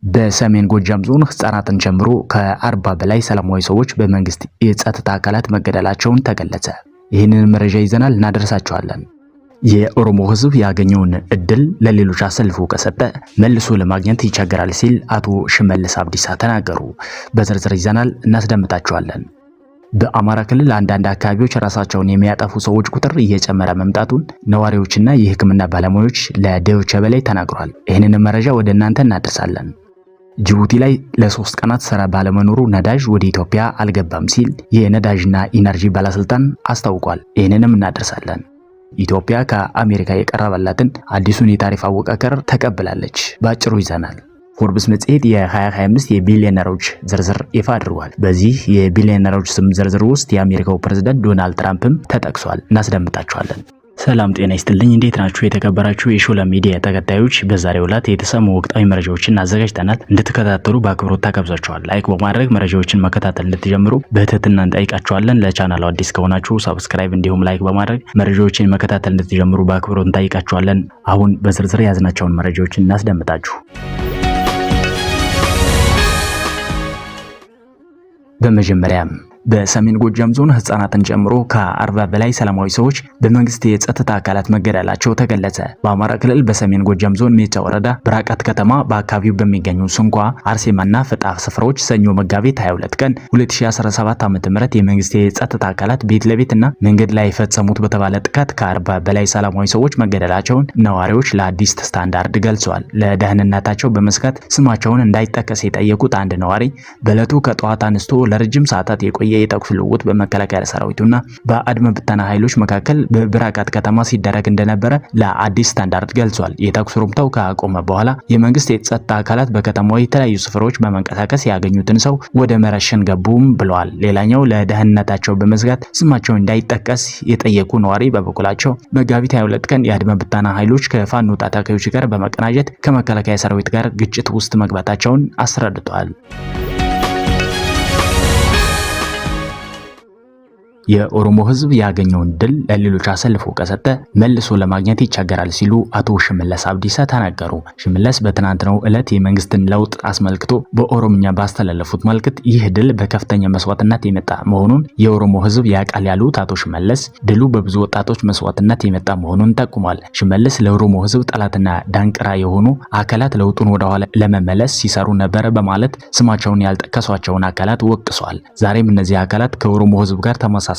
በሰሜን ጎጃም ዞን ህፃናትን ጨምሮ ከ40 በላይ ሰላማዊ ሰዎች በመንግስት የጸጥታ አካላት መገደላቸውን ተገለጸ። ይህንን መረጃ ይዘናል እናደርሳቸዋለን። የኦሮሞ ህዝብ ያገኘውን እድል ለሌሎች አሰልፎ ከሰጠ መልሶ ለማግኘት ይቸገራል ሲል አቶ ሽመልስ አብዲሳ ተናገሩ። በዝርዝር ይዘናል እናስደምጣቸዋለን። በአማራ ክልል አንዳንድ አካባቢዎች ራሳቸውን የሚያጠፉ ሰዎች ቁጥር እየጨመረ መምጣቱን ነዋሪዎችና የህክምና ባለሙያዎች ለዶይቼ ቬለ ተናግረዋል። ይህንን መረጃ ወደ እናንተ እናደርሳለን። ጅቡቲ ላይ ለ3 ቀናት ስራ ባለመኖሩ ነዳጅ ወደ ኢትዮጵያ አልገባም ሲል የነዳጅና ኢነርጂ ባለስልጣን አስታውቋል። ይህንንም እናደርሳለን። ኢትዮጵያ ከአሜሪካ የቀረበላትን አዲሱን የታሪፍ አወቃቀር ተቀብላለች። ባጭሩ ይዘናል። ፎርብስ መጽሔት የ2025 የቢሊዮነሮች ዝርዝር ይፋ አድርጓል። በዚህ የቢሊዮነሮች ስም ዝርዝር ውስጥ የአሜሪካው ፕሬዝዳንት ዶናልድ ትራምፕም ተጠቅሷል። እናስደምጣቸዋለን። ሰላም ጤና ይስጥልኝ። እንዴት ናችሁ የተከበራችሁ የሾላ ሚዲያ ተከታዮች? በዛሬው ዕለት የተሰሙ ወቅታዊ መረጃዎችን አዘጋጅተናል። እንድትከታተሉ በአክብሮት ተጋብዛችኋል። ላይክ በማድረግ መረጃዎችን መከታተል እንድትጀምሩ በትህትና እንጠይቃችኋለን። ለቻናሉ አዲስ ከሆናችሁ ሰብስክራይብ እንዲሁም ላይክ በማድረግ መረጃዎችን መከታተል እንድትጀምሩ በአክብሮት እንጠይቃችኋለን። አሁን በዝርዝር ያዝናቸውን መረጃዎችን እናስደምጣችሁ። በመጀመሪያም በሰሜን ጎጃም ዞን ህፃናትን ጨምሮ ከ40 በላይ ሰላማዊ ሰዎች በመንግስት የጸጥታ አካላት መገደላቸው ተገለጸ። በአማራ ክልል በሰሜን ጎጃም ዞን ሜጫ ወረዳ ብራቃት ከተማ በአካባቢው በሚገኙ ስንኳ፣ አርሴማና ፍጣ ስፍራዎች ሰኞ መጋቢት 22 ቀን 2017 ዓ.ም የመንግስት የጸጥታ አካላት ቤት ለቤትና መንገድ ላይ የፈጸሙት በተባለ ጥቃት ከ40 በላይ ሰላማዊ ሰዎች መገደላቸውን ነዋሪዎች ለአዲስ ስታንዳርድ ገልጸዋል። ለደህንነታቸው በመስጋት ስማቸውን እንዳይጠቀስ የጠየቁት አንድ ነዋሪ በዕለቱ ከጠዋት አንስቶ ለረጅም ሰዓታት የቆየ የተኩስ ልውውጥ በመከላከያ ሰራዊቱና በአድማ ብተና ኃይሎች መካከል በብራቃት ከተማ ሲደረግ እንደነበረ ለአዲስ ስታንዳርድ ገልጿል። የተኩስ ሩምታው ከቆመ በኋላ የመንግስት የጸጥታ አካላት በከተማው የተለያዩ ስፍራዎች በመንቀሳቀስ ያገኙትን ሰው ወደ መረሸን ገቡም ብለዋል። ሌላኛው ለደህንነታቸው በመስጋት ስማቸው እንዳይጠቀስ የጠየቁ ነዋሪ በበኩላቸው መጋቢት 22 ቀን የአድማ ብተና ኃይሎች ከፋኖ ታጣቂዎች ጋር በመቀናጀት ከመከላከያ ሰራዊት ጋር ግጭት ውስጥ መግባታቸውን አስረድተዋል። የኦሮሞ ህዝብ ያገኘውን ድል ለሌሎች አሰልፎ ከሰጠ መልሶ ለማግኘት ይቸገራል ሲሉ አቶ ሽመልስ አብዲሳ ተናገሩ። ሽመልስ በትናንትናው ዕለት የመንግስትን ለውጥ አስመልክቶ በኦሮምኛ ባስተላለፉት መልእክት ይህ ድል በከፍተኛ መስዋዕትነት የመጣ መሆኑን የኦሮሞ ህዝብ ያውቃል ያሉት አቶ ሽመልስ ድሉ በብዙ ወጣቶች መስዋዕትነት የመጣ መሆኑን ጠቁሟል። ሽመልስ ለኦሮሞ ህዝብ ጠላትና ዳንቅራ የሆኑ አካላት ለውጡን ወደ ኋላ ለመመለስ ሲሰሩ ነበር በማለት ስማቸውን ያልጠቀሷቸውን አካላት ወቅሷል። ዛሬም እነዚህ አካላት ከኦሮሞ ህዝብ ጋር ተመሳሳይ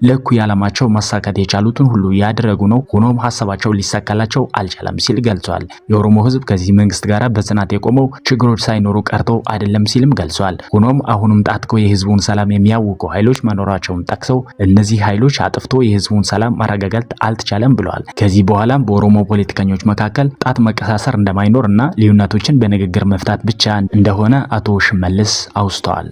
ለእኩይ ዓላማቸው ማሳካት የቻሉትን ሁሉ ያደረጉ ነው። ሆኖም ሐሳባቸው ሊሳካላቸው አልቻለም ሲል ገልጿል። የኦሮሞ ህዝብ ከዚህ መንግስት ጋር በጽናት የቆመው ችግሮች ሳይኖሩ ቀርተው አይደለም ሲልም ገልጿል። ሆኖም አሁንም ጣጥቀው የህዝቡን ሰላም የሚያውኩ ኃይሎች መኖራቸውን ጠቅሰው እነዚህ ኃይሎች አጥፍቶ የህዝቡን ሰላም ማረጋጋት አልተቻለም ብለዋል። ከዚህ በኋላም በኦሮሞ ፖለቲከኞች መካከል ጣት መቀሳሰር እንደማይኖር እና ልዩነቶችን በንግግር መፍታት ብቻ እንደሆነ አቶ ሽመልስ አውስተዋል።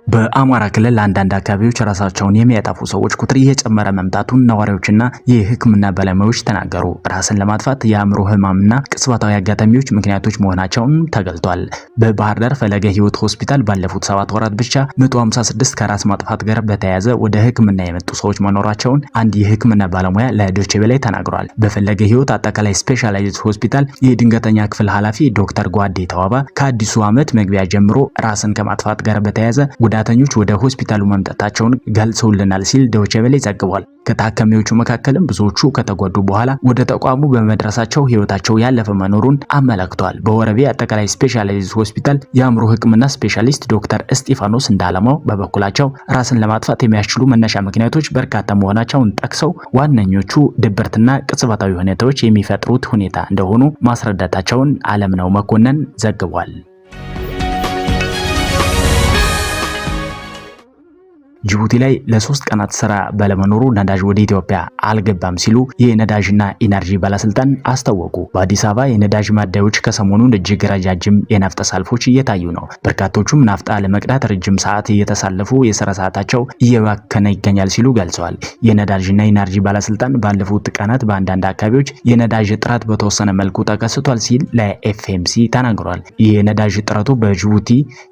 በአማራ ክልል አንዳንድ አካባቢዎች ራሳቸውን የሚያጠፉ ሰዎች ቁጥር እየጨመረ መምጣቱን ነዋሪዎችና የህክምና ባለሙያዎች ተናገሩ። ራስን ለማጥፋት የአእምሮ ህመምና ቅጽበታዊ አጋጣሚዎች ምክንያቶች መሆናቸውን ተገልጧል። በባህር ዳር ፈለገ ህይወት ሆስፒታል ባለፉት 7 ወራት ብቻ 156 ከራስ ማጥፋት ጋር በተያያዘ ወደ ህክምና የመጡ ሰዎች መኖራቸውን አንድ የህክምና ባለሙያ ለዶይቼ ቬለ ተናግሯል። በፈለገ ህይወት አጠቃላይ ስፔሻላይዝድ ሆስፒታል የድንገተኛ ክፍል ኃላፊ ዶክተር ጓዴ ተዋባ ከአዲሱ ዓመት መግቢያ ጀምሮ ራስን ከማጥፋት ጋር በተያያዘ ጉዳተኞች ወደ ሆስፒታሉ መምጣታቸውን ገልጸውልናል ሲል ዶይቼ ቬለ ዘግቧል። ከታካሚዎቹ መካከልም ብዙዎቹ ከተጎዱ በኋላ ወደ ተቋሙ በመድረሳቸው ህይወታቸው ያለፈ መኖሩን አመለክቷል። በወረቤ አጠቃላይ ስፔሻላይዝድ ሆስፒታል የአእምሮ ህክምና ስፔሻሊስት ዶክተር እስጢፋኖስ እንዳለማው በበኩላቸው ራስን ለማጥፋት የሚያስችሉ መነሻ ምክንያቶች በርካታ መሆናቸውን ጠቅሰው ዋነኞቹ ድብርትና ቅጽበታዊ ሁኔታዎች የሚፈጥሩት ሁኔታ እንደሆኑ ማስረዳታቸውን አለምነው መኮንን ዘግቧል። ጅቡቲ ላይ ለ3 ቀናት ስራ ባለመኖሩ ነዳጅ ወደ ኢትዮጵያ አልገባም ሲሉ የነዳጅና ኢነርጂ ባለስልጣን አስታወቁ። በአዲስ አበባ የነዳጅ ማደያዎች ከሰሞኑን እጅግ ረጃጅም የናፍጣ ሰልፎች እየታዩ ነው። በርካቶቹም ናፍጣ ለመቅዳት ረጅም ሰዓት እየተሳለፉ የስራ ሰዓታቸው እየባከነ ይገኛል ሲሉ ገልጸዋል። የነዳጅና ኢነርጂ ባለስልጣን ባለፉት ቀናት በአንዳንድ አካባቢዎች የነዳጅ እጥረት በተወሰነ መልኩ ተከስቷል ሲል ለኤፍኤምሲ ተናግሯል። የነዳጅ እጥረቱ በጅቡቲ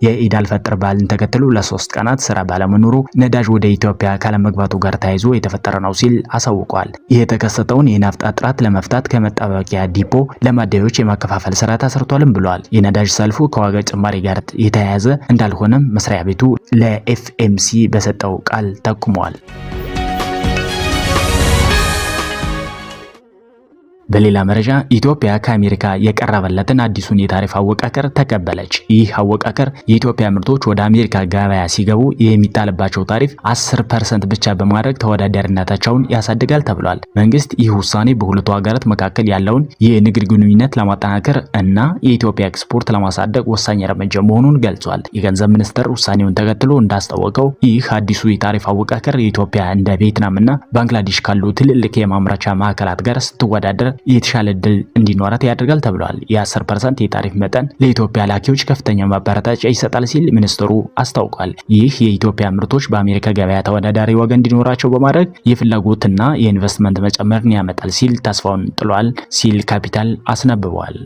የኢድ አልፈጥር በዓልን ተከትሎ ለ3 ቀናት ስራ ባለመኖሩ ነዳጅ ወደ ኢትዮጵያ ካለመግባቱ ጋር ተያይዞ የተፈጠረ ነው ሲል አሳውቋል። ይህ የተከሰተውን የናፍጣ እጥረት ለመፍታት ከመጠባበቂያ ዲፖ ለማደያዎች የማከፋፈል ስራ ተሰርቷልም ብሏል። የነዳጅ ሰልፉ ከዋጋ ጭማሪ ጋር የተያያዘ እንዳልሆነም መስሪያ ቤቱ ለኤፍኤምሲ በሰጠው ቃል ጠቁሟል። በሌላ መረጃ ኢትዮጵያ ከአሜሪካ የቀረበለትን አዲሱን የታሪፍ አወቃቀር ተቀበለች። ይህ አወቃቀር የኢትዮጵያ ምርቶች ወደ አሜሪካ ገበያ ሲገቡ የሚጣልባቸው ታሪፍ 10% ብቻ በማድረግ ተወዳዳሪነታቸውን ያሳድጋል ተብሏል። መንግስት ይህ ውሳኔ በሁለቱ ሀገራት መካከል ያለውን የንግድ ግንኙነት ለማጠናከር እና የኢትዮጵያ ኤክስፖርት ለማሳደግ ወሳኝ እርምጃ መሆኑን ገልጿል። የገንዘብ ሚኒስቴር ውሳኔውን ተከትሎ እንዳስታወቀው ይህ አዲሱ የታሪፍ አወቃቀር የኢትዮጵያ እንደ ቪየትናም እና ባንግላዴሽ ካሉ ትልልቅ የማምረቻ ማዕከላት ጋር ስትወዳደር የተሻለ ዕድል እንዲኖራት ያደርጋል ተብሏል። የ10% የታሪፍ መጠን ለኢትዮጵያ ላኪዎች ከፍተኛ ማበረታቻ ይሰጣል ሲል ሚኒስትሩ አስታውቋል። ይህ የኢትዮጵያ ምርቶች በአሜሪካ ገበያ ተወዳዳሪ ዋጋ እንዲኖራቸው በማድረግ የፍላጎትና የኢንቨስትመንት መጨመርን ያመጣል ሲል ተስፋውን ጥሏል ሲል ካፒታል አስነብቧል።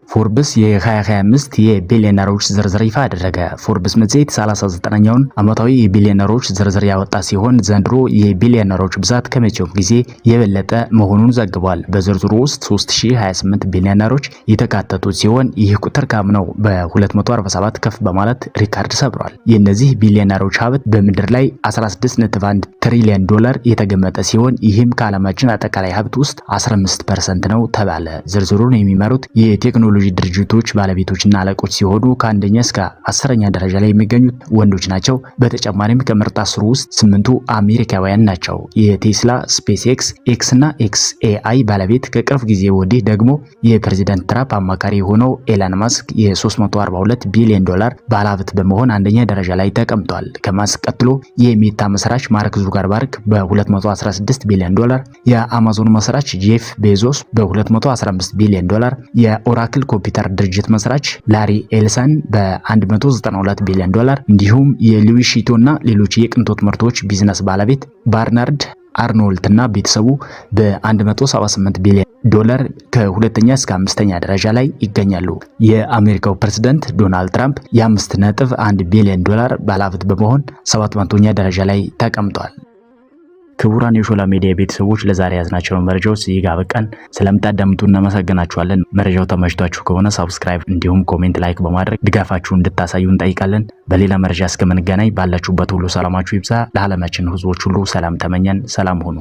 ፎርብስ የ2025 የቢሊዮነሮች ዝርዝር ይፋ አደረገ። ፎርብስ መጽሔት 39ኛውን ዓመታዊ የቢሊዮነሮች ዝርዝር ያወጣ ሲሆን ዘንድሮ የቢሊዮነሮች ብዛት ከመቼውም ጊዜ የበለጠ መሆኑን ዘግቧል። በዝርዝሩ ውስጥ 3028 ቢሊዮነሮች የተካተቱ ሲሆን ይህ ቁጥር ካምናው በ247 ከፍ በማለት ሪካርድ ሰብሯል። የእነዚህ ቢሊዮነሮች ሀብት በምድር ላይ 16.1 ትሪሊዮን ዶላር የተገመተ ሲሆን ይህም ከዓለማችን አጠቃላይ ሀብት ውስጥ 15% ነው ተባለ። ዝርዝሩን የሚመሩት የቴክኖሎጂ ድርጅቶች ባለቤቶችና አለቆች ሲሆኑ ከአንደኛ እስከ 10ኛ ደረጃ ላይ የሚገኙት ወንዶች ናቸው። በተጨማሪም ከምርጥ 10 ውስጥ 8ቱ አሜሪካውያን ናቸው። የቴስላ፣ ስፔስ ኤክስ እና ኤክስኤአይ ባለቤት ከቅርብ ጊዜ ወዲህ ደግሞ የፕሬዚዳንት ትራምፕ አማካሪ የሆነው ኤላን ማስክ የ342 ቢሊዮን ዶላር ባለሀብት በመሆን አንደኛ ደረጃ ላይ ተቀምጧል። ከማስክ ቀጥሎ የሜታ መስራች ማርክ ዙከርበርግ በ216 ቢሊዮን ዶላር፣ የአማዞን መስራች ጄፍ ቤዞስ በ215 ቢሊዮን ዶላር፣ የኦራክል ኮምፒውተር ድርጅት መስራች ላሪ ኤልሰን በ192 ቢሊዮን ዶላር እንዲሁም የሉዊ ሺቶ እና ሌሎች የቅንጦት ምርቶች ቢዝነስ ባለቤት ባርናርድ አርኖልት እና ቤተሰቡ በ178 ቢሊዮን ዶላር ከሁለተኛ እስከ 5ኛ ደረጃ ላይ ይገኛሉ። የአሜሪካው ፕሬዝዳንት ዶናልድ ትራምፕ የ5.1 ቢሊዮን ዶላር ባለሀብት በመሆን 700ኛ ደረጃ ላይ ተቀምጧል። ክቡራን የሾላ ሚዲያ ቤተሰቦች ለዛሬ ያዝናቸውን መረጃዎች እዚህ ጋር በቃን። ስለምታዳምጡ እናመሰግናችኋለን። መረጃው ተመችቷችሁ ከሆነ ሰብስክራይብ እንዲሁም ኮሜንት፣ ላይክ በማድረግ ድጋፋችሁን እንድታሳዩ እንጠይቃለን። በሌላ መረጃ እስከምንገናኝ ባላችሁበት ሁሉ ሰላማችሁ ይብዛ። ለዓለማችን ሕዝቦች ሁሉ ሰላም ተመኘን። ሰላም ሁኑ።